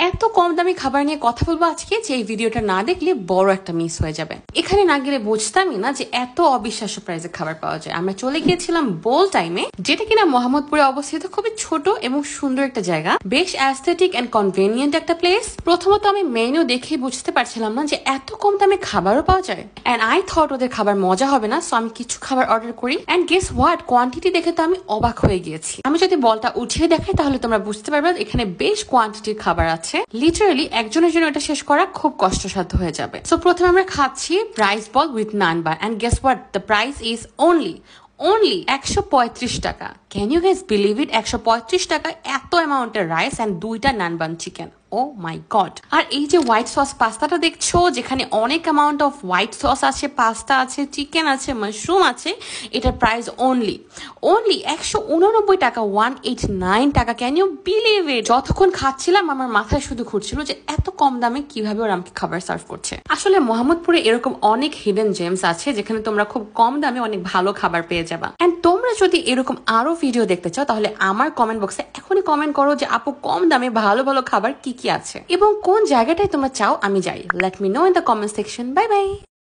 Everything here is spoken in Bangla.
এত কম দামি খাবার নিয়ে কথা বলবো আজকে যে এই ভিডিওটা না দেখলে বড় একটা মিস হয়ে যাবে। এখানে না গেলে বুঝতামই না যে এত অবিশ্বাস্য প্রাইসে খাবার পাওয়া যায়। আমরা চলে গিয়েছিলাম বোল টাইমে, যেটা কিনা মোহাম্মদপুরে অবস্থিত, খুবই ছোট এবং সুন্দর একটা জায়গা, বেশ অ্যাস্থেটিক এন্ড কনভেনিয়েন্ট একটা প্লেস। প্রথমত আমি মেনু দেখেই বুঝতে পারছিলাম না যে এত কম দামে খাবারও পাওয়া যায়, এন্ড আই থট ওদের খাবার মজা হবে না, সো আমি কিছু খাবার অর্ডার করি, এন্ড গেস হোয়াট, কোয়ান্টিটি দেখে তো আমি অবাক হয়ে গিয়েছি। আমি যদি বলটা উঠিয়ে দেখাই তাহলে তোমরা বুঝতে পারবে এখানে বেশ কোয়ান্টিটির খাবার আছে। লিটারালি একজনের জন্য এটা শেষ করা খুব কষ্টসাধ্য হয়ে যাবে। সো প্রথমে আমরা খাচ্ছি rice bowl with naan bar, and guess what, the price is only 135 taka. Can you guys believe it? 135 টাকা এত অ্যামাউন্টের রাইস এন্ড 2টা নান বান চিকেন। ও মাই গড। আর এই যে হোয়াইট সস পাস্তাটা দেখছো, যেখানে অনেক অ্যামাউন্ট অফ হোয়াইট সস আছে, পাস্তা আছে, চিকেন আছে, মাশরুম আছে, এটার প্রাইস অনলি 189 টাকা, 189 টাকা। Can you believe it? যতক্ষণ খাচ্ছিলাম আমার মাথায় শুধু ঘুরছিল যে এত কম দামে কিভাবে ওরা আমাকে খাবার সার্ভ করছে। আসলে মোহাম্মদপুরে এরকম অনেক হিডেন জেমস আছে যেখানে তোমরা খুব কম দামে অনেক ভালো খাবার পেয়ে যাবা। এন্ড তোমরা যদি এরকম আরো ভিডিও দেখতে চাও তাহলে আমার কমেন্ট বক্সে এখনই কমেন্ট করো যে আপু কম দামে ভালো ভালো খাবার কি কি আছে এবং কোন জায়গাটায় তোমরা চাও আমি যাই। Let me no in the comment section. Bye bye.